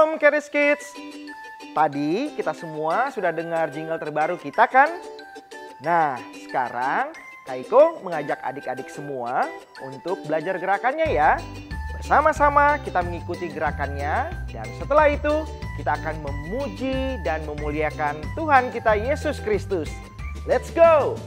Shalom Charis Kids. Tadi kita semua sudah dengar jingle terbaru kita kan? Nah, sekarang Kak Iko mengajak adik-adik semua untuk belajar gerakannya ya. Bersama-sama kita mengikuti gerakannya dan setelah itu kita akan memuji dan memuliakan Tuhan kita Yesus Kristus. Let's go!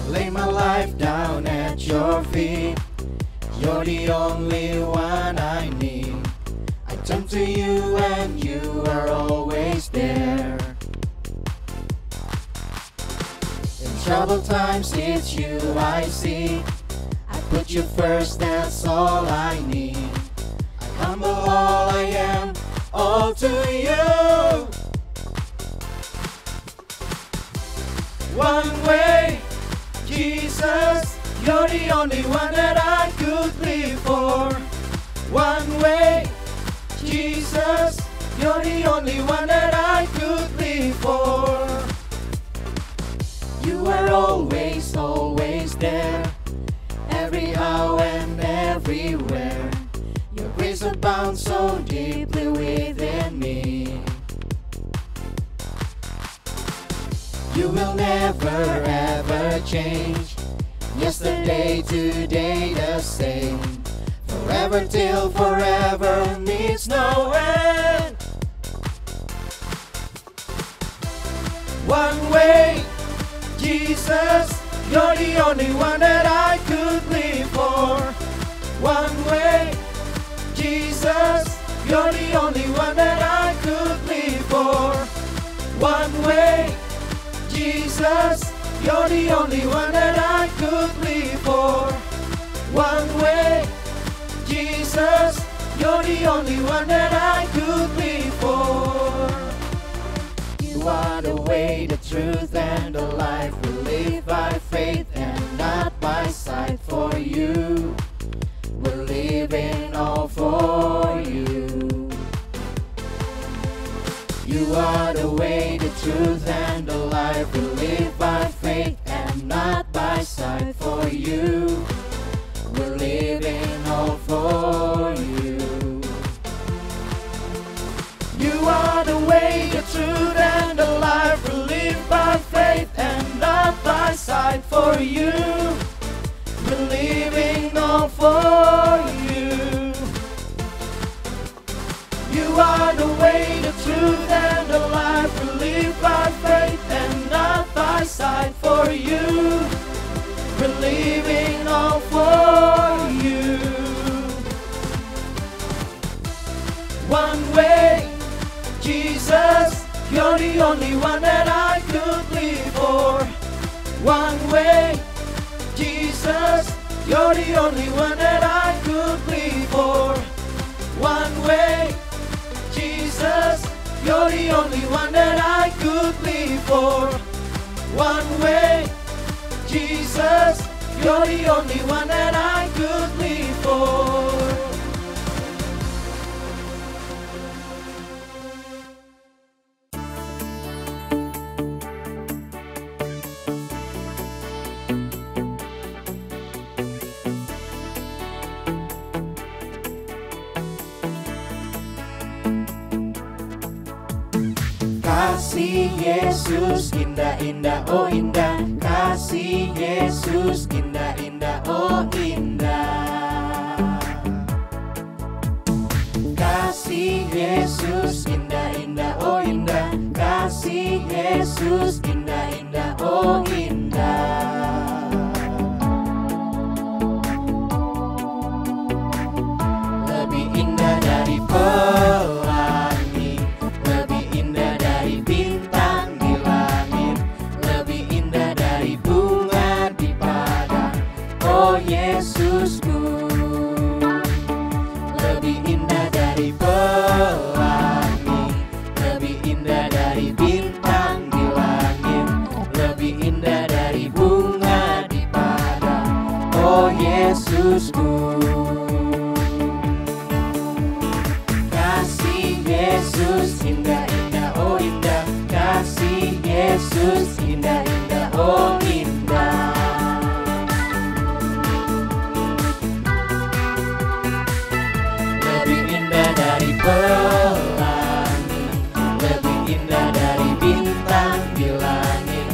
Lay my life down at your feet. You're the only one I need. I turn to you and you are always there. In troubled times it's you I see. I put you first, that's all I need. I humble all I am, all to you. One way, Jesus, you're the only one that I could live for. One way, Jesus, you're the only one that I could live for. You are always, always there, every how and everywhere. Your grace abounds so deeply within me. You will never ever change. Yesterday, today the same. Forever till forever needs no end. One way, Jesus, you're the only one that I could live for. One way, Jesus, you're the only one that I could live for. One way, Jesus, you're the only one that I could live for. One way, Jesus, you're the only one that I could live for. You are the way, the truth, and the life. We live by faith and not by sight. For you, we're living all for you. You are the way, the truth, and the life. We live by faith and not by sight. For you, we're living all for you. You are the way, the truth, and the life. We live by faith and not by sight. For you, we're living all for you. You are the way, the truth, and the life. We live by faith and not by sight. For you, we're living all for you. One way, Jesus, you're the only one that I could live for. One way, Jesus, you're the only one that I could live for. One way, Jesus, you're the only one that I could live for. One way, Jesus, you're the only one that I could live for. Kasih Yesus indah-indah, oh indah. Kasih Yesus indah-indah, oh indah. Kasih Yesus indah-indah, oh indah. Kasih Yesus indah-indah, oh indah. Lebih indah dari pelangi, lebih indah dari bintang di langit, lebih indah dari bunga di padang, oh Yesusku. Lebih indah dari pelangi, lebih indah dari bintang di langit, lebih indah dari bunga di padang, oh Yesusku. Kasih Yesus indah-indah, oh indah. Kasih Yesus indah-indah, oh indah. Lebih indah dari pelangi, lebih indah dari bintang di langit,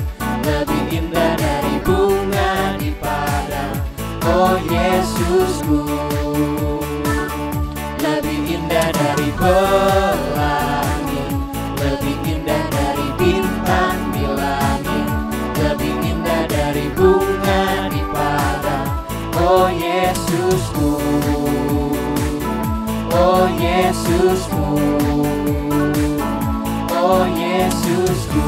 lebih indah dari bunga di padang, oh Yesusku. Lebih indah dari pelangi, lebih indah dari bintang di langit, lebih indah dari bunga di padang, oh Yesusku. Oh Yesusku, oh Yesusku.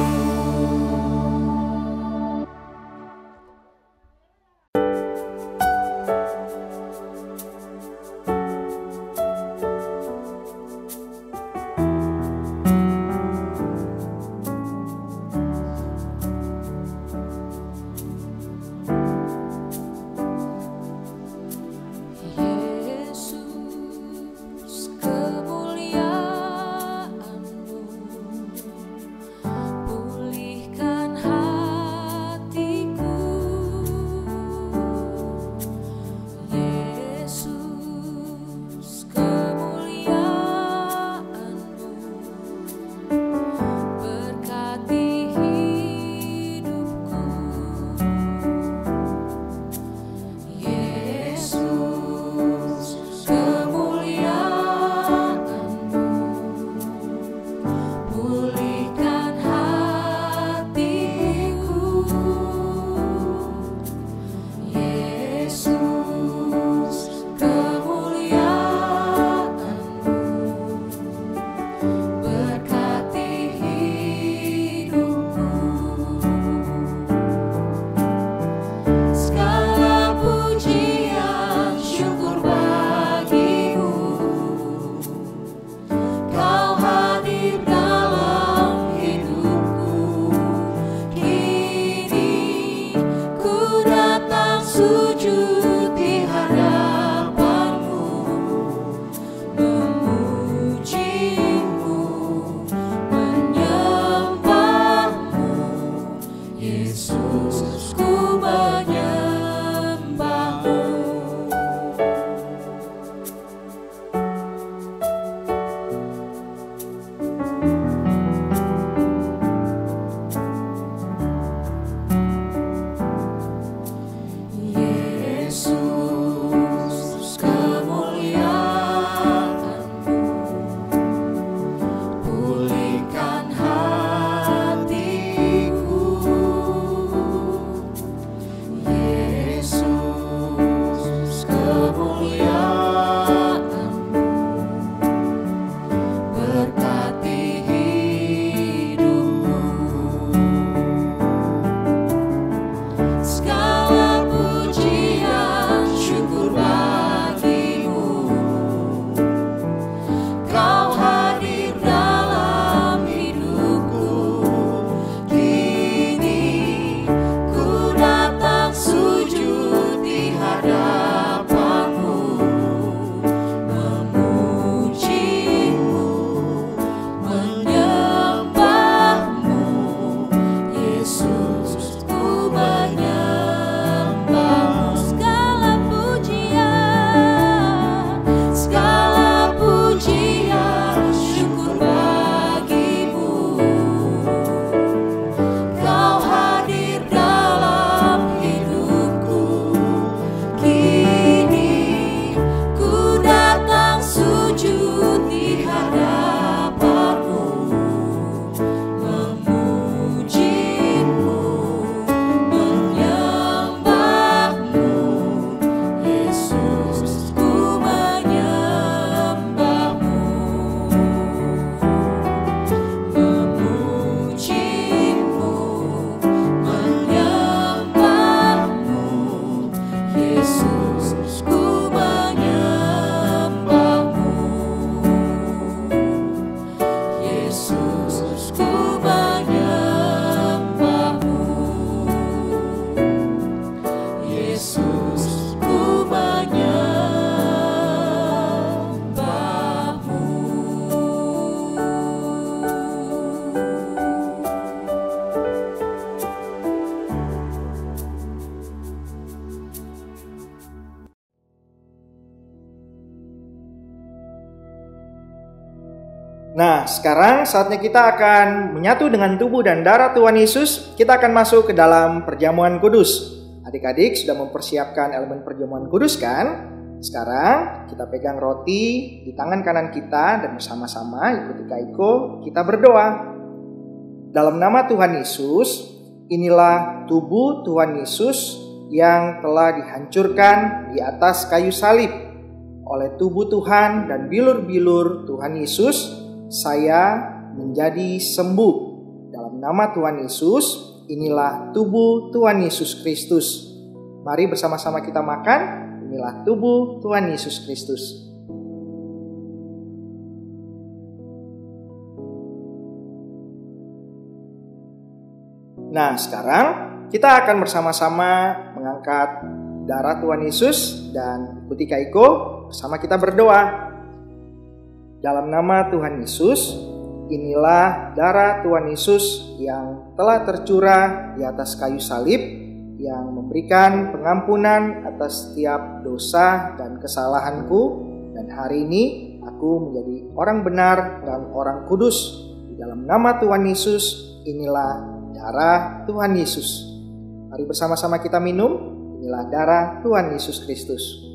Nah, sekarang saatnya kita akan menyatu dengan tubuh dan darah Tuhan Yesus. Kita akan masuk ke dalam perjamuan kudus. Adik-adik sudah mempersiapkan elemen perjamuan kudus kan? Sekarang kita pegang roti di tangan kanan kita dan bersama-sama ikuti Kak Iko, kita berdoa. Dalam nama Tuhan Yesus, inilah tubuh Tuhan Yesus yang telah dihancurkan di atas kayu salib. Oleh tubuh Tuhan dan bilur-bilur Tuhan Yesus, saya menjadi sembuh. Dalam nama Tuhan Yesus, inilah tubuh Tuhan Yesus Kristus. Mari bersama-sama kita makan. Inilah tubuh Tuhan Yesus Kristus. Nah, sekarang kita akan bersama-sama mengangkat darah Tuhan Yesus dan ikuti Kak Iko bersama kita berdoa. Dalam nama Tuhan Yesus, inilah darah Tuhan Yesus yang telah tercurah di atas kayu salib, yang memberikan pengampunan atas setiap dosa dan kesalahanku. Dan hari ini aku menjadi orang benar dan orang kudus. Di dalam nama Tuhan Yesus, inilah darah Tuhan Yesus. Mari bersama-sama kita minum. Inilah darah Tuhan Yesus Kristus.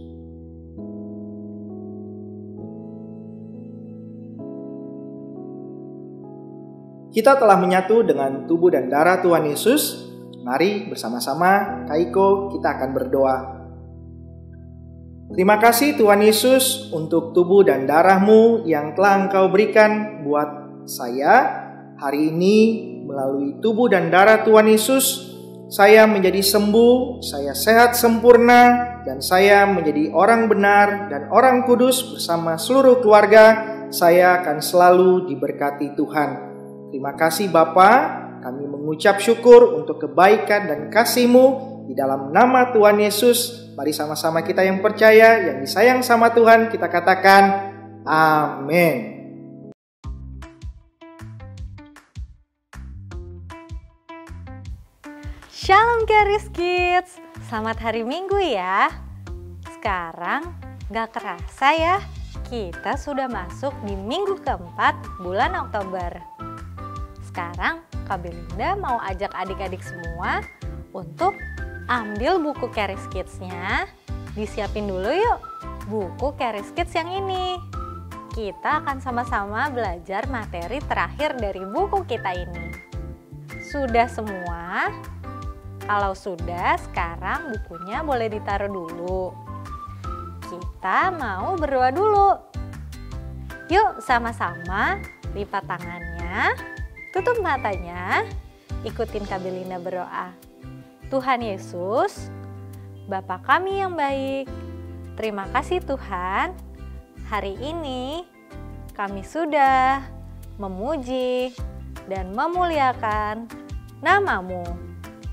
Kita telah menyatu dengan tubuh dan darah Tuhan Yesus. Mari bersama-sama Kak Iko kita akan berdoa. Terima kasih Tuhan Yesus untuk tubuh dan darah-Mu yang telah Engkau berikan buat saya. Hari ini melalui tubuh dan darah Tuhan Yesus, saya menjadi sembuh, saya sehat sempurna, dan saya menjadi orang benar dan orang kudus bersama seluruh keluarga. Saya akan selalu diberkati Tuhan. Terima kasih Bapa, kami mengucap syukur untuk kebaikan dan kasih-Mu di dalam nama Tuhan Yesus. Mari sama-sama kita yang percaya, yang disayang sama Tuhan, kita katakan amin. Shalom Charis Kids, selamat hari Minggu ya. Sekarang gak kerasa ya, kita sudah masuk di minggu keempat bulan Oktober. Sekarang Kak Belinda mau ajak adik-adik semua untuk ambil buku Charis Kids-nya. Disiapin dulu yuk buku Charis Kids yang ini. Kita akan sama-sama belajar materi terakhir dari buku kita ini. Sudah semua? Kalau sudah, sekarang bukunya boleh ditaruh dulu. Kita mau berdoa dulu. Yuk sama-sama lipat tangannya. Tutup matanya, ikutin Kak Belinda berdoa. Tuhan Yesus, Bapa kami yang baik, terima kasih Tuhan. Hari ini kami sudah memuji dan memuliakan nama-Mu.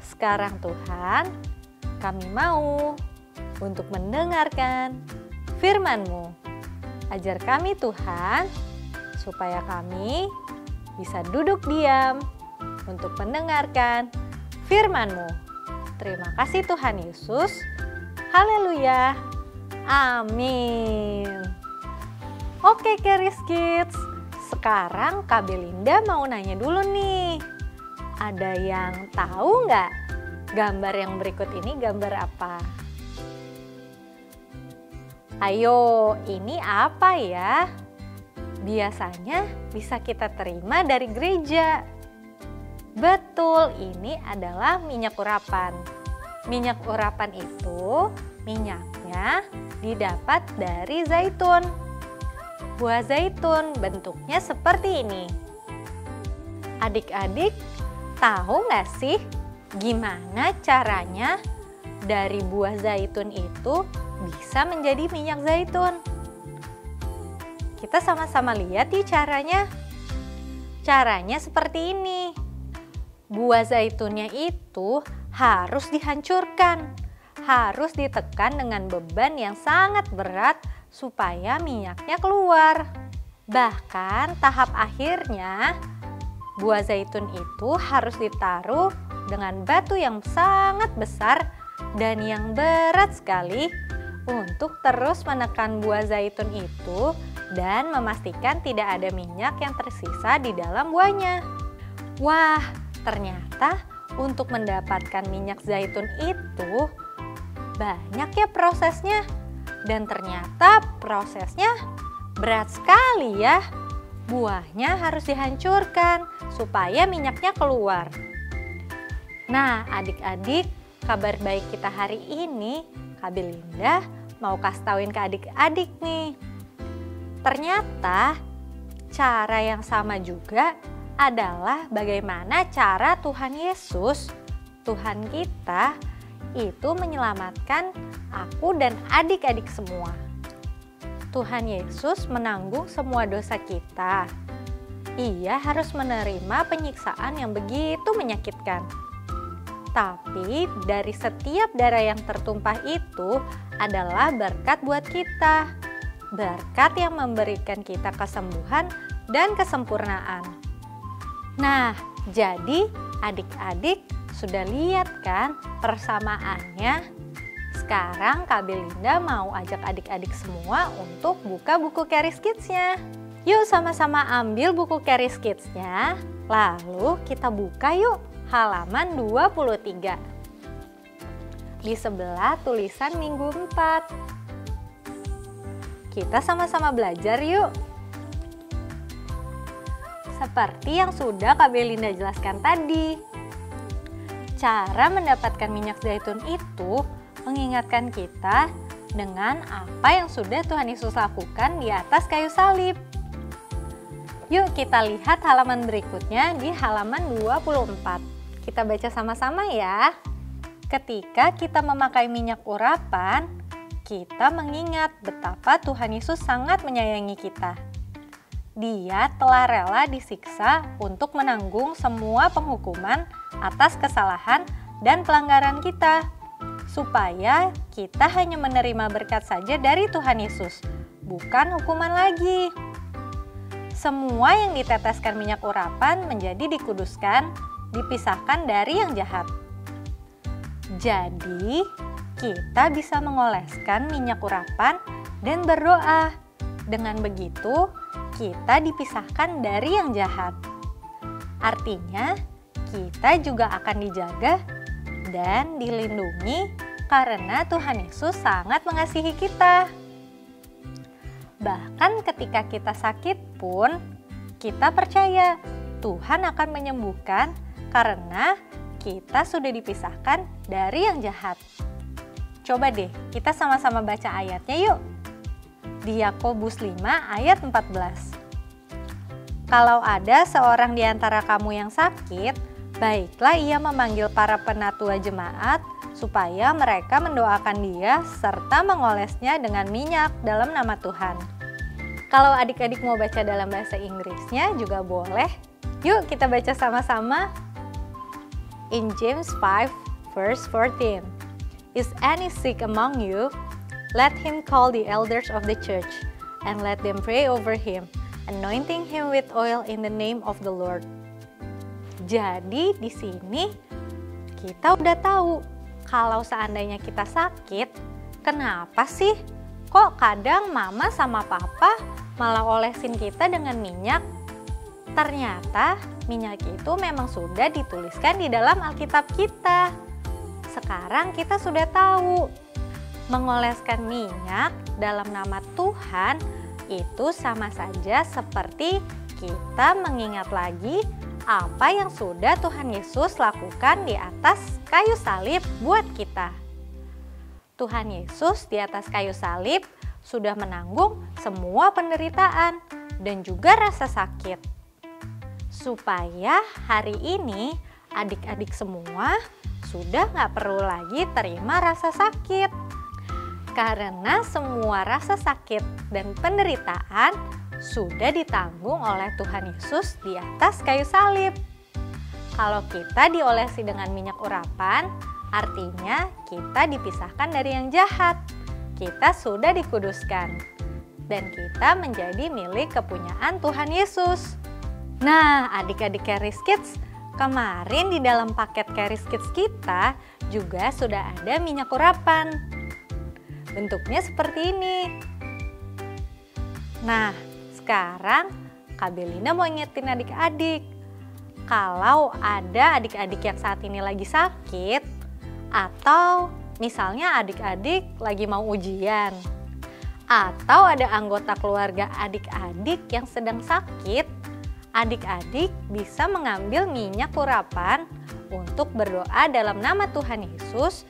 Sekarang Tuhan, kami mau untuk mendengarkan firman-Mu. Ajar kami Tuhan, supaya kami bisa duduk diam untuk mendengarkan firman-Mu. Terima kasih Tuhan Yesus. Haleluya. Amin. Oke Charis Kids, sekarang Kak Belinda mau nanya dulu nih. Ada yang tahu nggak gambar yang berikut ini gambar apa? Ayo, ini apa ya? Biasanya bisa kita terima dari gereja. Betul, ini adalah minyak urapan. Minyak urapan itu minyaknya didapat dari zaitun. Buah zaitun bentuknya seperti ini. Adik-adik tahu nggak sih gimana caranya dari buah zaitun itu bisa menjadi minyak zaitun? Kita sama-sama lihat ya caranya. Caranya seperti ini. Buah zaitunnya itu harus dihancurkan. Harus ditekan dengan beban yang sangat berat supaya minyaknya keluar. Bahkan tahap akhirnya buah zaitun itu harus ditaruh dengan batu yang sangat besar dan yang berat sekali untuk terus menekan buah zaitun itu dan memastikan tidak ada minyak yang tersisa di dalam buahnya. Wah, ternyata untuk mendapatkan minyak zaitun itu banyak ya prosesnya. Dan ternyata prosesnya berat sekali ya. Buahnya harus dihancurkan supaya minyaknya keluar. Nah, adik-adik, kabar baik kita hari ini, Kak Belinda mau kasih tauin ke adik-adik nih. Ternyata cara yang sama juga adalah bagaimana cara Tuhan Yesus, Tuhan kita, itu menyelamatkan aku dan adik-adik semua. Tuhan Yesus menanggung semua dosa kita. Ia harus menerima penyiksaan yang begitu menyakitkan. Tapi dari setiap darah yang tertumpah itu adalah berkat buat kita. Berkat yang memberikan kita kesembuhan dan kesempurnaan. Nah, jadi adik-adik sudah lihat kan persamaannya? Sekarang Kak Belinda mau ajak adik-adik semua untuk buka buku Charis Kids-nya. Yuk sama-sama ambil buku Charis Kids-nya, lalu kita buka yuk halaman 23. Di sebelah tulisan minggu 4. Kita sama-sama belajar yuk. Seperti yang sudah Kak Belinda jelaskan tadi. Cara mendapatkan minyak zaitun itu mengingatkan kita dengan apa yang sudah Tuhan Yesus lakukan di atas kayu salib. Yuk kita lihat halaman berikutnya di halaman 24. Kita baca sama-sama ya. Ketika kita memakai minyak urapan, kita mengingat betapa Tuhan Yesus sangat menyayangi kita. Dia telah rela disiksa untuk menanggung semua penghukuman atas kesalahan dan pelanggaran kita, supaya kita hanya menerima berkat saja dari Tuhan Yesus, bukan hukuman lagi. Semua yang diteteskan minyak urapan menjadi dikuduskan, dipisahkan dari yang jahat. Jadi, kita bisa mengoleskan minyak urapan dan berdoa. Dengan begitu, kita dipisahkan dari yang jahat. Artinya, kita juga akan dijaga dan dilindungi karena Tuhan Yesus sangat mengasihi kita. Bahkan ketika kita sakit pun, kita percaya Tuhan akan menyembuhkan karena kita sudah dipisahkan dari yang jahat. Coba deh, kita sama-sama baca ayatnya yuk. Di Yakobus 5 ayat 14. Kalau ada seorang di antara kamu yang sakit, baiklah ia memanggil para penatua jemaat supaya mereka mendoakan dia serta mengolesnya dengan minyak dalam nama Tuhan. Kalau adik-adik mau baca dalam bahasa Inggrisnya juga boleh. Yuk kita baca sama-sama. In James 5 verse 14. Is any sick among you? Let him call the elders of the church and let them pray over him, anointing him with oil in the name of the Lord. Jadi di sini kita udah tahu kalau seandainya kita sakit, kenapa sih kok kadang mama sama papa malah olesin kita dengan minyak? Ternyata minyak itu memang sudah dituliskan di dalam Alkitab kita. Sekarang kita sudah tahu, mengoleskan minyak dalam nama Tuhan itu sama saja seperti kita mengingat lagi apa yang sudah Tuhan Yesus lakukan di atas kayu salib buat kita. Tuhan Yesus di atas kayu salib sudah menanggung semua penderitaan dan juga rasa sakit. Supaya hari ini adik-adik semua sudah nggak perlu lagi terima rasa sakit. Karena semua rasa sakit dan penderitaan sudah ditanggung oleh Tuhan Yesus di atas kayu salib. Kalau kita diolesi dengan minyak urapan, artinya kita dipisahkan dari yang jahat. Kita sudah dikuduskan dan kita menjadi milik kepunyaan Tuhan Yesus. Nah, adik-adik Charis Kids, kemarin di dalam paket Charis Kids kita juga sudah ada minyak urapan. Bentuknya seperti ini. Nah, sekarang Kak Belina mau ingetin adik-adik. Kalau ada adik-adik yang saat ini lagi sakit, atau misalnya adik-adik lagi mau ujian, atau ada anggota keluarga adik-adik yang sedang sakit, adik-adik bisa mengambil minyak urapan untuk berdoa dalam nama Tuhan Yesus,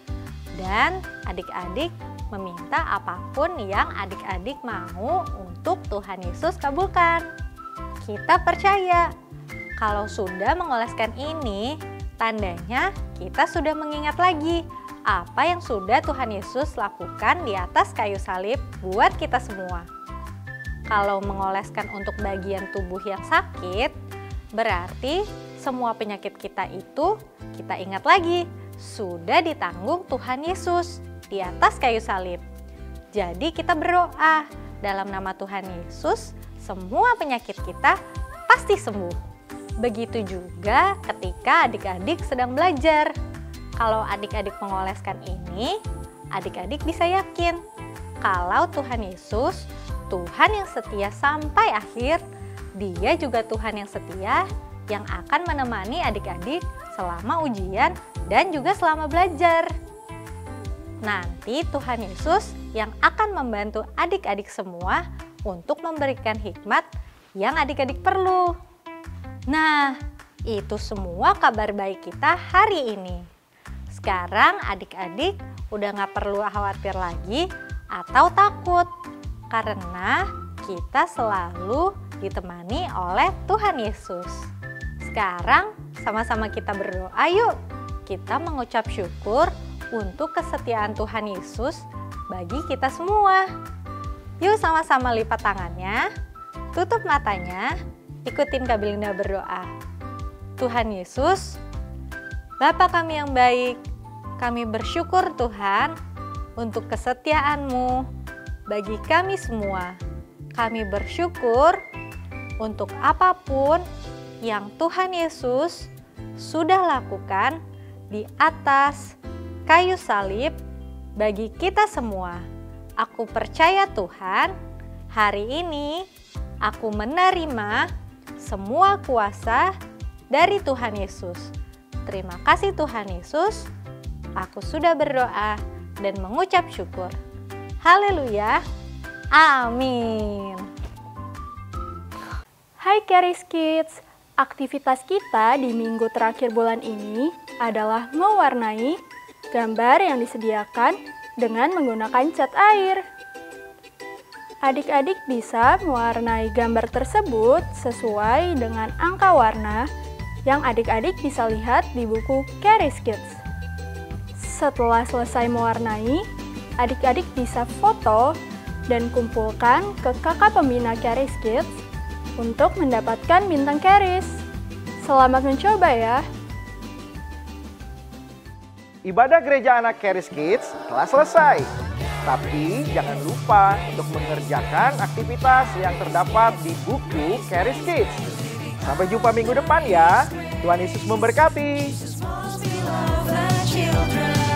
dan adik-adik meminta apapun yang adik-adik mau untuk Tuhan Yesus kabulkan. Kita percaya kalau sudah mengoleskan ini, tandanya kita sudah mengingat lagi apa yang sudah Tuhan Yesus lakukan di atas kayu salib buat kita semua. Kalau mengoleskan untuk bagian tubuh yang sakit, berarti semua penyakit kita itu kita ingat lagi sudah ditanggung Tuhan Yesus di atas kayu salib. Jadi kita berdoa dalam nama Tuhan Yesus, semua penyakit kita pasti sembuh. Begitu juga ketika adik-adik sedang belajar. Kalau adik-adik mengoleskan ini, adik-adik bisa yakin kalau Tuhan Yesus, Tuhan yang setia sampai akhir, Dia juga Tuhan yang setia yang akan menemani adik-adik selama ujian dan juga selama belajar. Nanti Tuhan Yesus yang akan membantu adik-adik semua untuk memberikan hikmat yang adik-adik perlu. Nah, itu semua kabar baik kita hari ini. Sekarang adik-adik udah gak perlu khawatir lagi atau takut, karena kita selalu ditemani oleh Tuhan Yesus. Sekarang sama-sama kita berdoa yuk. Kita mengucap syukur untuk kesetiaan Tuhan Yesus bagi kita semua. Yuk sama-sama lipat tangannya, tutup matanya, ikutin Kak Belinda berdoa. Tuhan Yesus, Bapa kami yang baik, kami bersyukur Tuhan untuk kesetiaan-Mu bagi kami semua. Kami bersyukur untuk apapun yang Tuhan Yesus sudah lakukan di atas kayu salib bagi kita semua. Aku percaya Tuhan, hari ini aku menerima semua kuasa dari Tuhan Yesus. Terima kasih Tuhan Yesus, aku sudah berdoa dan mengucap syukur. Haleluya, amin. Hai Caris Kids, aktivitas kita di minggu terakhir bulan ini adalah mewarnai gambar yang disediakan dengan menggunakan cat air. Adik-adik bisa mewarnai gambar tersebut sesuai dengan angka warna yang adik-adik bisa lihat di buku Caris Kids. Setelah selesai mewarnai, adik-adik bisa foto dan kumpulkan ke kakak pembina Caris Kids untuk mendapatkan bintang Caris. Selamat mencoba ya! Ibadah gereja anak Caris Kids telah selesai. Tapi jangan lupa untuk mengerjakan aktivitas yang terdapat di buku Caris Kids. Sampai jumpa minggu depan ya. Tuhan Yesus memberkati. Children.